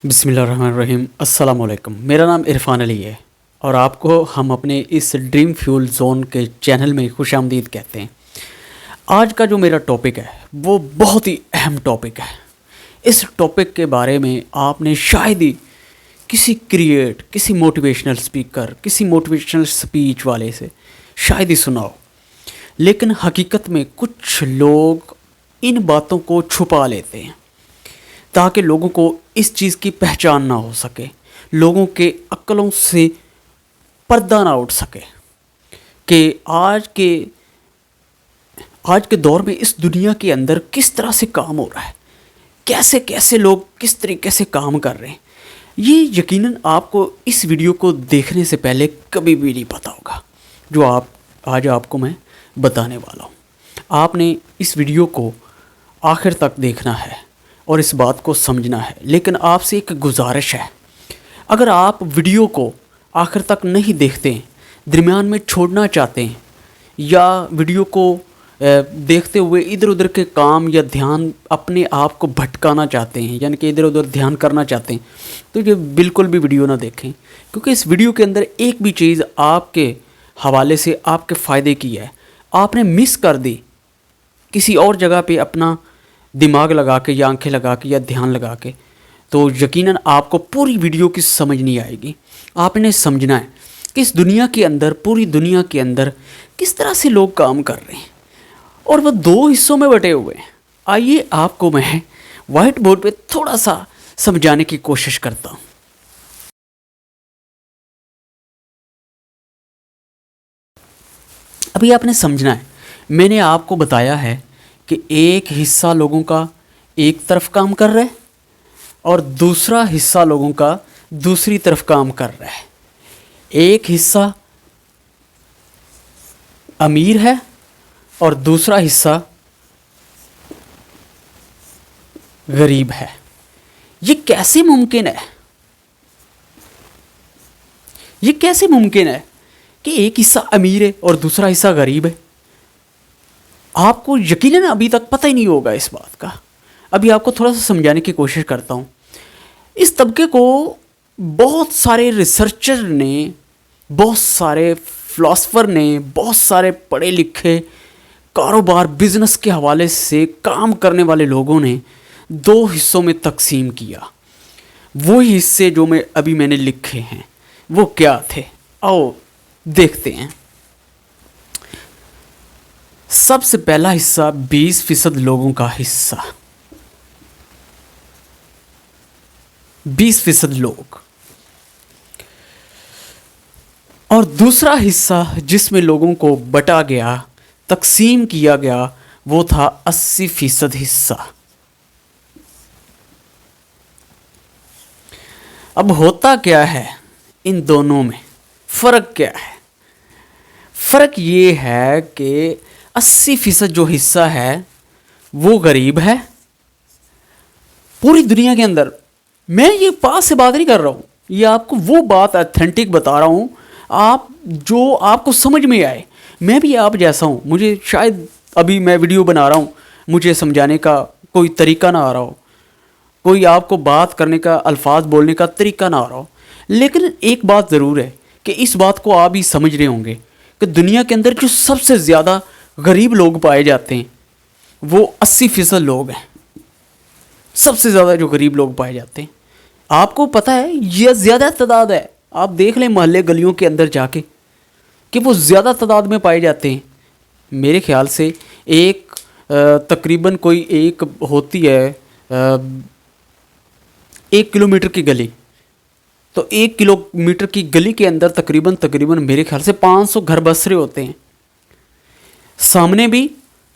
بسم اللہ الرحمن الرحیم۔ السلام علیکم، میرا نام عرفان علی ہے اور آپ کو ہم اپنے اس ڈریم فیول زون کے چینل میں خوش آمدید کہتے ہیں۔ آج کا جو میرا ٹاپک ہے وہ بہت ہی اہم ٹاپک ہے۔ اس ٹاپک کے بارے میں آپ نے شاید ہی کسی موٹیویشنل اسپیکر، کسی موٹیویشنل اسپیچ والے سے شاید ہی سنا ہو، لیکن حقیقت میں کچھ لوگ ان باتوں کو چھپا لیتے ہیں تاکہ لوگوں کو اس چیز کی پہچان نہ ہو سکے، لوگوں کے عقلوں سے پردہ نہ اٹھ سکے کہ آج کے دور میں اس دنیا کے اندر کس طرح سے کام ہو رہا ہے، کیسے لوگ کس طریقے سے کام کر رہے ہیں۔ یہ یقیناً آپ کو اس ویڈیو کو دیکھنے سے پہلے کبھی بھی نہیں پتا ہوگا جو آج آپ کو میں بتانے والا ہوں۔ آپ نے اس ویڈیو کو آخر تک دیکھنا ہے اور اس بات کو سمجھنا ہے، لیکن آپ سے ایک گزارش ہے، اگر آپ ویڈیو کو آخر تک نہیں دیکھتے ہیں، درمیان میں چھوڑنا چاہتے ہیں یا ویڈیو کو دیکھتے ہوئے ادھر ادھر کے کام یا دھیان اپنے آپ کو بھٹکانا چاہتے ہیں، یعنی کہ ادھر ادھر دھیان کرنا چاہتے ہیں، تو یہ بالکل بھی ویڈیو نہ دیکھیں، کیونکہ اس ویڈیو کے اندر ایک بھی چیز آپ کے حوالے سے آپ کے فائدے کی ہے، آپ نے مس کر دی کسی اور جگہ پہ اپنا دماغ لگا کے یا آنکھیں لگا کے یا دھیان لگا کے، تو یقیناً آپ کو پوری ویڈیو کی سمجھ نہیں آئے گی۔ آپ نے سمجھنا ہے کہ اس دنیا کے اندر، پوری دنیا کے اندر کس طرح سے لوگ کام کر رہے ہیں، اور وہ دو حصوں میں بٹے ہوئے ہیں۔ آئیے آپ کو میں وائٹ بورڈ پہ تھوڑا سا سمجھانے کی کوشش کرتا ہوں۔ ابھی آپ نے سمجھنا ہے، میں نے آپ کو بتایا ہے کہ ایک حصہ لوگوں کا ایک طرف کام کر رہا ہے اور دوسرا حصہ لوگوں کا دوسری طرف کام کر رہا ہے۔ ایک حصہ امیر ہے اور دوسرا حصہ غریب ہے۔ یہ کیسے ممکن ہے؟ یہ کیسے ممکن ہے کہ ایک حصہ امیر ہے اور دوسرا حصہ غریب ہے؟ آپ کو یقیناً ابھی تک پتہ ہی نہیں ہوگا اس بات کا۔ ابھی آپ کو تھوڑا سا سمجھانے کی کوشش کرتا ہوں۔ اس طبقے کو بہت سارے ریسرچر نے، بہت سارے فلاسفر نے، بہت سارے پڑھے لکھے کاروبار، بزنس کے حوالے سے کام کرنے والے لوگوں نے دو حصوں میں تقسیم کیا۔ وہی حصے جو میں نے لکھے ہیں وہ کیا تھے، آؤ دیکھتے ہیں۔ سب سے پہلا حصہ 20% لوگوں کا حصہ، 20% لوگ، اور دوسرا حصہ جس میں لوگوں کو بٹا گیا، تقسیم کیا گیا، وہ تھا 80% حصہ۔ اب ہوتا کیا ہے ان دونوں میں؟ فرق کیا ہے؟ فرق یہ ہے کہ 80% جو حصہ ہے وہ غریب ہے پوری دنیا کے اندر۔ میں یہ پاس سے بات نہیں کر رہا ہوں، یہ آپ کو وہ بات ایتھینٹک بتا رہا ہوں، جو آپ کو سمجھ میں آئے۔ میں بھی آپ جیسا ہوں، مجھے شاید ابھی میں ویڈیو بنا رہا ہوں، مجھے سمجھانے کا کوئی طریقہ نہ آ رہا ہو، کوئی آپ کو بات کرنے کا، الفاظ بولنے کا طریقہ نہ آ رہا ہو، لیکن ایک بات ضرور ہے کہ اس بات کو آپ ہی سمجھ رہے ہوں گے کہ دنیا کے اندر جو سب سے زیادہ غریب لوگ پائے جاتے ہیں وہ 80% لوگ ہیں۔ سب سے زیادہ جو غریب لوگ پائے جاتے ہیں، آپ کو پتہ ہے یہ زیادہ تعداد ہے۔ آپ دیکھ لیں محلے گلیوں کے اندر جا کے کہ وہ زیادہ تعداد میں پائے جاتے ہیں۔ میرے خیال سے ایک تقریباً کوئی ایک ہوتی ہے 1 کلومیٹر کی گلی، تو 1 کلومیٹر کی گلی کے اندر تقریباً میرے خیال سے 500 گھر بسرے ہوتے ہیں، سامنے بھی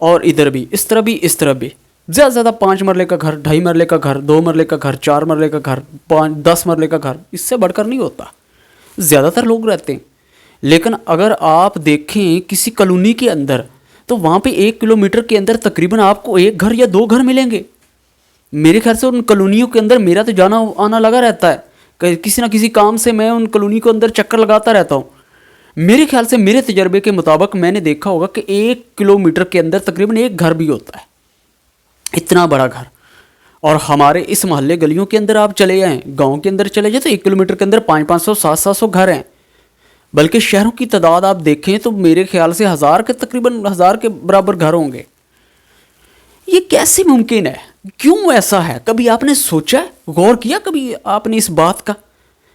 اور ادھر بھی، اس طرح بھی اس طرح بھی۔ زیادہ سے زیادہ 5 مرلے کا گھر، 2.5 مرلے کا گھر، 2 مرلے کا گھر، 4 مرلے کا گھر، 10 مرلے کا گھر، اس سے بڑھ کر نہیں ہوتا، زیادہ تر لوگ رہتے ہیں۔ لیکن اگر آپ دیکھیں کسی کالونی کے اندر تو وہاں پہ 1 کلومیٹر کے اندر تقریباً آپ کو 1 گھر یا 2 گھر ملیں گے۔ میرے خیال سے ان کالونیوں کے اندر میرا تو جانا آنا لگا رہتا ہے، کسی نہ کسی کام سے میں ان کالونی کے اندر چکر لگاتا رہتا ہوں۔ میرے خیال سے میرے تجربے کے مطابق میں نے دیکھا ہوگا کہ 1 کلومیٹر کے اندر تقریباً 1 گھر بھی ہوتا ہے، اتنا بڑا گھر۔ اور ہمارے اس محلے گلیوں کے اندر آپ چلے جائیں, گاؤں کے اندر چلے جائیں تو 1 کلومیٹر کے اندر 500 700 گھر ہیں, بلکہ شہروں کی تعداد آپ دیکھیں تو میرے خیال سے تقریباً 1000 کے برابر گھر ہوں گے. یہ کیسے ممکن ہے؟ کیوں ایسا ہے؟ کبھی آپ نے سوچا ہے, غور کیا کبھی آپ نے اس بات کا؟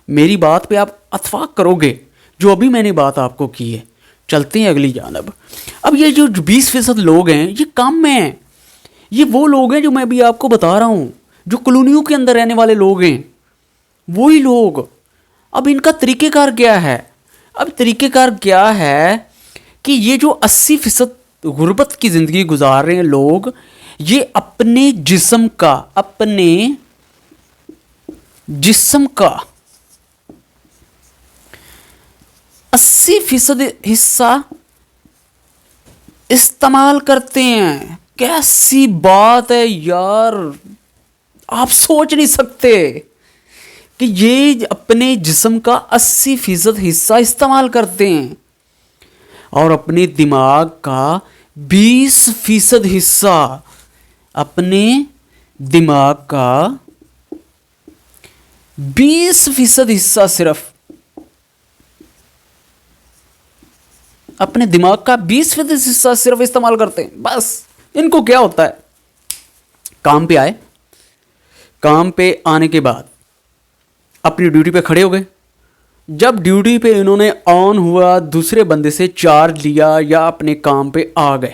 میری بات پہ آپ اتفاق کرو گے جو ابھی میں نے بات آپ کو کی ہے. چلتے ہیں اگلی جانب. اب یہ جو 20% لوگ ہیں یہ کم ہیں, یہ وہ لوگ ہیں جو میں بھی آپ کو بتا رہا ہوں, جو کالونیوں کے اندر رہنے والے لوگ ہیں, وہی لوگ. اب ان کا طریقہ کار کیا ہے؟ اب طریقہ کار کیا ہے کہ یہ جو 80% غربت کی زندگی گزار رہے ہیں لوگ, یہ اپنے جسم کا 80% حصہ استعمال کرتے ہیں. کیسی بات ہے یار, آپ سوچ نہیں سکتے کہ یہ اپنے جسم کا 80% حصہ استعمال کرتے ہیں اور اپنے دماغ کا 20% حصہ, اپنے دماغ کا 20% حصہ, صرف اپنے دماغ کا 20% حصہ صرف استعمال کرتے ہیں. بس ان کو کیا ہوتا ہے, کام پہ آئے, کام پہ آنے کے بعد اپنی ڈیوٹی پہ کھڑے ہو گئے. جب ڈیوٹی پہ انہوں نے آن ہوا, دوسرے بندے سے چارج لیا یا اپنے کام پہ آ گئے,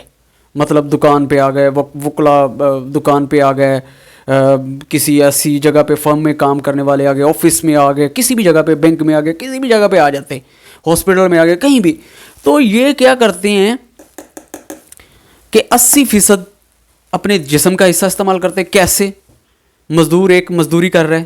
مطلب دکان پہ آ گئے, وکلا دکان پہ آ گئے, کسی ایسی جگہ پہ فرم میں کام کرنے والے آ گئے, آفس میں آ گئے, کسی بھی جگہ پہ, بینک میں آ گئے, کسی بھی جگہ پہ آ جاتے ہیں, ہاسپٹل میں آ گئے, کہیں بھی. تو یہ کیا کرتے ہیں کہ 80% اپنے جسم کا حصہ استعمال کرتے ہیں. کیسے؟ مزدور ایک مزدوری کر رہے ہیں,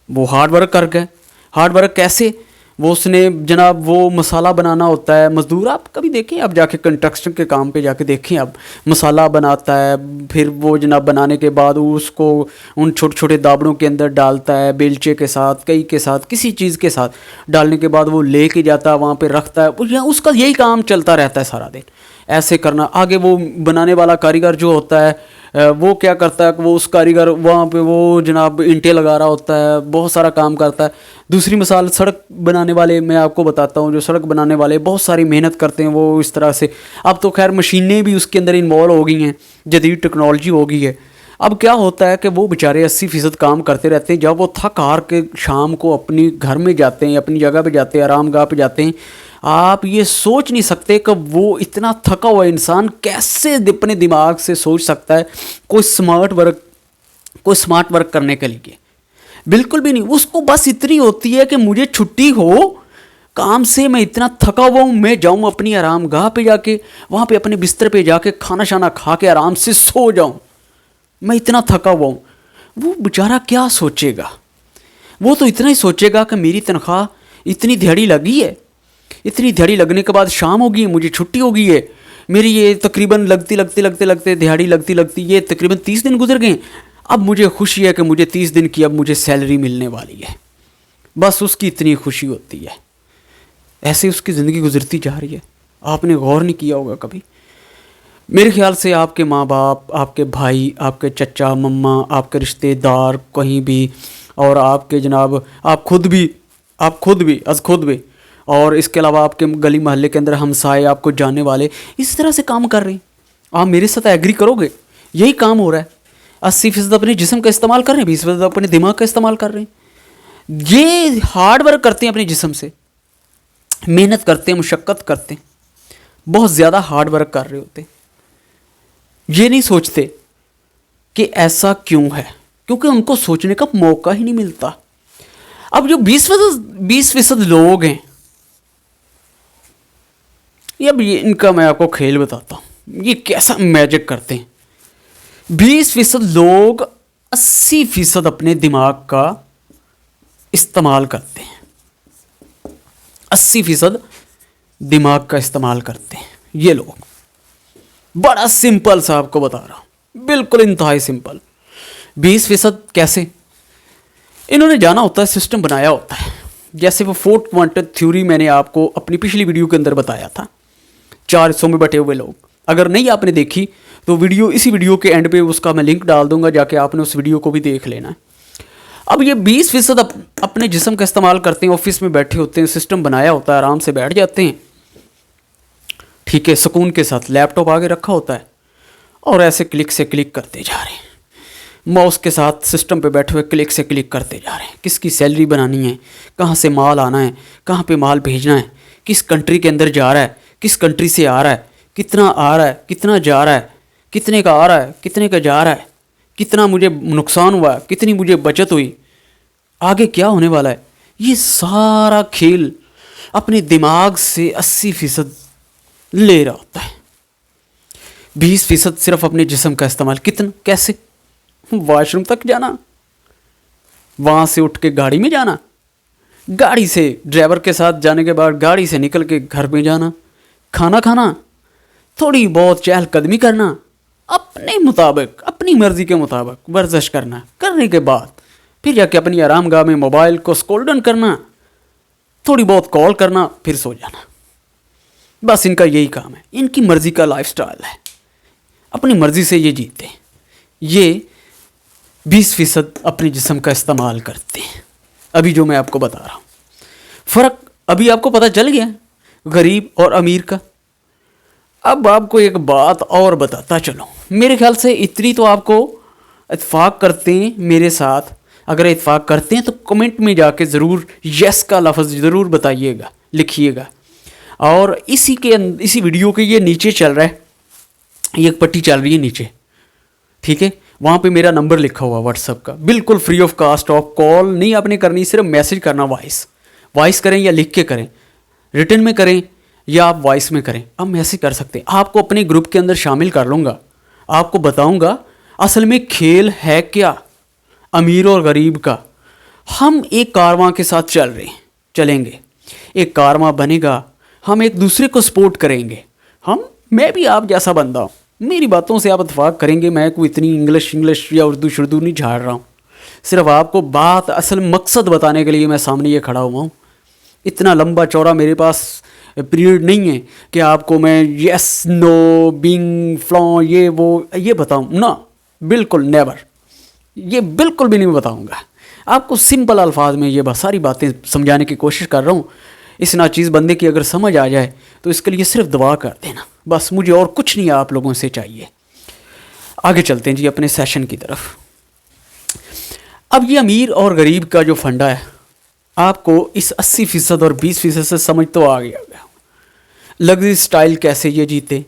وہ ہارڈ ورک کر گئے. ہارڈ ورک کیسے؟ وہ اس نے جناب وہ مسالہ بنانا ہوتا ہے. مزدور آپ کبھی دیکھیں, آپ جا کے کنسٹرکشن کے کام پہ جا کے دیکھیں, آپ مسالہ بناتا ہے, پھر وہ جناب بنانے کے بعد اس کو ان چھوٹے چھوٹے دابڑوں کے اندر ڈالتا ہے, بیلچے کے ساتھ, کئی کے ساتھ, کسی چیز کے ساتھ ڈالنے کے بعد وہ لے کے جاتا ہے, وہاں پہ رکھتا ہے. اس کا یہی کام چلتا رہتا ہے سارا دن, ایسے کرنا. آگے وہ بنانے والا کاریگر جو ہوتا ہے وہ کیا کرتا ہے کہ وہ اس کاریگر وہاں پہ وہ جناب اینٹیں لگا رہا ہوتا ہے, بہت سارا کام کرتا ہے. دوسری مثال سڑک بنانے والے میں آپ کو بتاتا ہوں, جو سڑک بنانے والے بہت ساری محنت کرتے ہیں وہ اس طرح سے. اب تو خیر مشینیں بھی اس کے اندر انوالو ہو گئی ہیں, جدید ٹیکنالوجی ہو گئی ہے. اب کیا ہوتا ہے کہ وہ بیچارے 80% کام کرتے رہتے ہیں. جب وہ تھک ہار کے شام کو اپنی گھر میں جاتے ہیں, اپنی جگہ پہ جاتے ہیں, آرام گاہ پہ جاتے ہیں, آپ یہ سوچ نہیں سکتے کہ وہ اتنا تھکا ہوا انسان کیسے اپنے دماغ سے سوچ سکتا ہے کوئی سمارٹ ورک کرنے کے لیے. بالکل بھی نہیں. اس کو بس اتنی ہوتی ہے کہ مجھے چھٹی ہو کام سے, میں اتنا تھکا ہوا ہوں, میں جاؤں اپنی آرام گاہ پہ جا کے, وہاں پہ اپنے بستر پہ جا کے کھانا شانا کھا کے آرام سے سو جاؤں, میں اتنا تھکا ہوا ہوں. وہ بیچارہ کیا سوچے گا؟ وہ تو اتنا ہی سوچے گا کہ میری تنخواہ اتنی دھیڑی لگی ہے, اتنی دھیڑی لگنے کے بعد شام ہوگی, مجھے چھٹی ہو گئی ہے, میری یہ تقریباً لگتے دہاڑی لگتی یہ تقریباً 30 دن گزر گئے. اب مجھے خوشی ہے کہ مجھے 30 دن کی اب مجھے سیلری ملنے والی ہے. بس اس کی اتنی خوشی ہوتی ہے. ایسے اس کی زندگی گزرتی جا رہی ہے. آپ نے غور نہیں کیا ہوگا کبھی. میرے خیال سے آپ کے ماں باپ, آپ کے بھائی, آپ کے چچا مما, آپ کے رشتہ دار کہیں بھی, اور آپ کے جناب آپ خود بھی اور اس کے علاوہ آپ کے گلی محلے کے اندر ہمسائے, آپ کو جاننے والے اس طرح سے کام کر رہے ہیں. آپ میرے ساتھ ایگری کرو گے, یہی کام ہو رہا ہے. 80% اپنے جسم کا استعمال کر رہے ہیں, 20% اپنے دماغ کا استعمال کر رہے ہیں. یہ ہارڈ ورک کرتے ہیں, اپنے جسم سے محنت کرتے ہیں, مشقت کرتے ہیں, بہت زیادہ ہارڈ ورک کر رہے ہوتے ہیں. یہ نہیں سوچتے کہ ایسا کیوں ہے, کیونکہ ان کو سوچنے کا موقع ہی نہیں ملتا. اب جو 20% لوگ ہیں, اب یہ ان کا میں آپ کو کھیل بتاتا ہوں, یہ کیسا میجک کرتے ہیں. 20% لوگ 80% اپنے دماغ کا استعمال کرتے ہیں. 80% دماغ کا استعمال کرتے ہیں یہ لوگ. بڑا سمپل سا آپ کو بتا رہا ہوں, بالکل انتہائی سمپل. 20% کیسے؟ انہوں نے جانا ہوتا ہے, سسٹم بنایا ہوتا ہے. جیسے وہ 4 کوانٹم تھیوری میں نے آپ کو اپنی پچھلی ویڈیو کے اندر بتایا تھا, 4 حصوں میں بٹے ہوئے لوگ. اگر نہیں آپ نے دیکھی تو اسی ویڈیو کے اینڈ پہ اس کا میں لنک ڈال دوں گا، جا کے آپ نے اس ویڈیو کو بھی دیکھ لینا ہے۔ اب یہ 20% اپنے جسم کا استعمال کرتے ہیں، آفس میں بیٹھے ہوتے ہیں، سسٹم بنایا ہوتا ہے، آرام سے بیٹھ جاتے ہیں، ٹھیک ہے، سکون کے ساتھ لیپ ٹاپ آگے رکھا ہوتا ہے اور ایسے کلک سے کلک کرتے جا رہے ہیں، ماؤس کے ساتھ سسٹم پہ بیٹھے ہوئے کلک سے کلک کرتے جا رہے ہیں، کس کی سیلری بنانی ہے، کہاں سے مال آنا ہے، کہاں پہ مال بھیجنا ہے، کس کنٹری کے اندر جا رہا ہے، کس کنٹری سے آ رہا ہے، کتنا آ رہا ہے، کتنا جا رہا ہے، کتنے کا آ رہا ہے، کتنے کا جا رہا ہے، کتنا مجھے نقصان ہوا ہے، کتنی مجھے بچت ہوئی، آگے کیا ہونے والا ہے۔ یہ سارا کھیل اپنے دماغ سے 80% لے رہا ہوتا ہے، 20% صرف اپنے جسم کا استعمال۔ کتنا؟ کیسے؟ واش روم تک جانا، وہاں سے اٹھ کے گاڑی میں جانا، گاڑی سے ڈرائیور کے ساتھ جانے کے بعد گاڑی سے نکل کے گھر میں جانا، کھانا کھانا، تھوڑی بہت چہل قدمی کرنا، اپنے مطابق اپنی مرضی کے مطابق ورزش کرنا، کرنے کے بعد پھر جا کے اپنی آرام گاہ میں موبائل کو اسکرول ڈاؤن کرنا، تھوڑی بہت کال کرنا، پھر سو جانا۔ بس ان کا یہی کام ہے، ان کی مرضی کا لائف سٹائل ہے، اپنی مرضی سے یہ جیتے ہیں۔ یہ 20% اپنے جسم کا استعمال کرتے ہیں۔ ابھی جو میں آپ کو بتا رہا ہوں، فرق ابھی آپ کو پتہ چل گیا غریب اور امیر کا۔ اب آپ کو ایک بات اور بتاتا چلوں، میرے خیال سے اتنی تو آپ کو اتفاق کرتے ہیں میرے ساتھ۔ اگر اتفاق کرتے ہیں تو کمنٹ میں جا کے ضرور یس کا لفظ ضرور بتائیے گا، لکھیے گا۔ اور اسی ویڈیو کے یہ نیچے چل رہا ہے، یہ ایک پٹی چل رہی ہے نیچے، ٹھیک ہے، وہاں پہ میرا نمبر لکھا ہوا واٹس ایپ کا، بالکل فری آف کاسٹ، آف کال نہیں آپ نے کرنی، صرف میسج کرنا، وائس کریں یا لکھ کے کریں، ریٹن میں کریں یا آپ وائس میں کریں، آپ میسج کر سکتے ہیں۔ آپ کو اپنے گروپ کے اندر شامل کر لوں گا، آپ کو بتاؤں گا اصل میں کھیل ہے کیا امیر اور غریب کا۔ ہم ایک کارواں کے ساتھ چلیں گے، ایک کارواں بنے گا، ہم ایک دوسرے کو سپورٹ کریں گے۔ میں بھی آپ جیسا بندہ ہوں، میری باتوں سے آپ اتفاق کریں گے، میں کوئی اتنی انگلش یا اردو شردو نہیں جھاڑ رہا ہوں، صرف آپ کو بات اصل مقصد بتانے کے لیے میں سامنے یہ کھڑا ہوا ہوں۔ اتنا لمبا چوڑا میرے پاس پیریڈ نہیں ہے کہ آپ کو میں یس نو بینگ فلاں یہ بتاؤں، نا، بالکل نیور، یہ بالکل بھی نہیں بتاؤں گا۔ آپ کو سمپل الفاظ میں یہ ساری باتیں سمجھانے کی کوشش کر رہا ہوں۔ اس ناچیز بندے کی اگر سمجھ آ جائے تو اس کے لیے صرف دعا کر دینا، بس مجھے اور کچھ نہیں آپ لوگوں سے چاہیے۔ آگے چلتے ہیں جی اپنے سیشن کی طرف۔ اب یہ امیر اور غریب کا جو فنڈا ہے، آپ کو اس 80% اور 20% سے سمجھ تو آ گیا، لگژری سٹائل کیسے یہ جیتے۔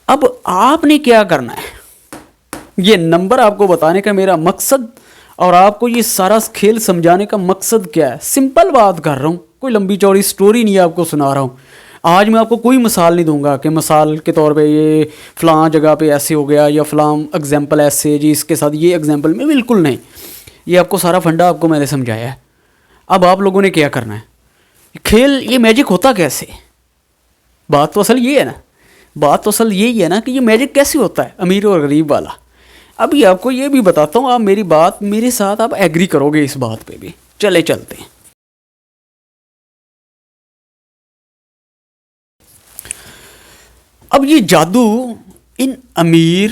اب آپ نے کیا کرنا ہے، یہ نمبر آپ کو بتانے کا میرا مقصد اور آپ کو یہ سارا کھیل سمجھانے کا مقصد کیا ہے، سمپل بات کر رہا ہوں، کوئی لمبی چوڑی سٹوری نہیں آپ کو سنا رہا ہوں۔ آج میں آپ کو کوئی مثال نہیں دوں گا کہ مثال کے طور پہ یہ فلاں جگہ پہ ایسے ہو گیا یا فلاں اگزامپل ایسے، جی اس کے ساتھ یہ اگزامپل میں بالکل نہیں، یہ آپ کو سارا فنڈا آپ کو میں نے سمجھایا ہے۔ اب آپ لوگوں نے کیا کرنا ہے، کھیل یہ میجک ہوتا کیسے، بات تو اصل یہ ہے نا، بات تو اصل یہی ہے نا کہ یہ میجک کیسے ہوتا ہے امیر اور غریب والا۔ ابھی آپ کو یہ بھی بتاتا ہوں، آپ میرے ساتھ آپ ایگری کرو گے اس بات پہ بھی۔ چلے چلتے ہیں۔ اب یہ جادو ان امیر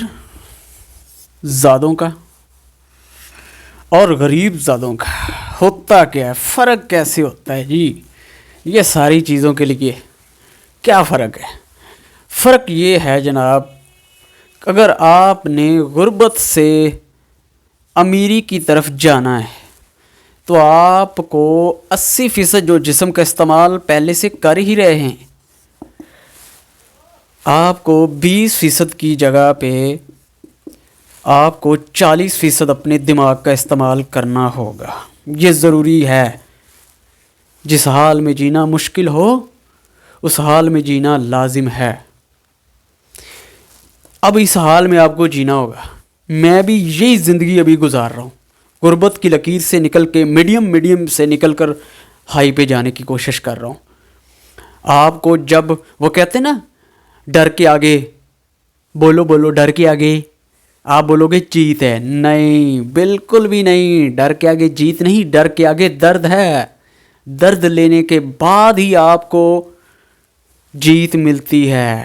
زادوں کا اور غریب زادوں کا ہوتا کیا ہے، فرق کیسے ہوتا ہے جی، یہ ساری چیزوں کے لیے کیا فرق ہے؟ فرق یہ ہے جناب، اگر آپ نے غربت سے امیری کی طرف جانا ہے تو آپ کو 80% جو جسم کا استعمال پہلے سے کر ہی رہے ہیں، آپ کو 20% کی جگہ پہ آپ کو 40% اپنے دماغ کا استعمال کرنا ہوگا۔ یہ ضروری ہے، جس حال میں جینا مشکل ہو اس حال میں جینا لازم ہے۔ اب اس حال میں آپ کو جینا ہوگا، میں بھی یہی زندگی ابھی گزار رہا ہوں، غربت کی لکیر سے نکل کے میڈیم سے نکل کر ہائی پہ جانے کی کوشش کر رہا ہوں۔ آپ کو جب وہ کہتے ہیں نا ڈر کے آگے بولو ڈر کے آگے، آپ بولو گے جیت ہے، نہیں، بالکل بھی نہیں، ڈر کے آگے جیت نہیں، ڈر کے آگے درد ہے، درد لینے کے بعد ہی آپ کو جیت ملتی ہے۔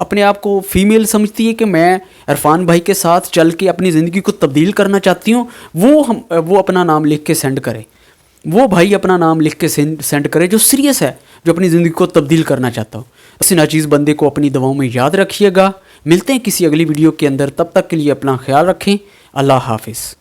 اپنے آپ کو فیمیل سمجھتی ہے کہ میں عرفان بھائی کے ساتھ چل کے اپنی زندگی کو تبدیل کرنا چاہتی ہوں، وہ اپنا نام لکھ کے سینڈ کرے، وہ بھائی اپنا نام لکھ کے سینڈ کرے جو سیریس ہے، جو اپنی زندگی کو تبدیل کرنا چاہتا ہو۔ اس ناچیز بندے کو اپنی دعاؤں میں یاد رکھیے گا۔ ملتے ہیں کسی اگلی ویڈیو کے اندر، تب تک کے لیے اپنا خیال رکھیں۔ اللہ حافظ۔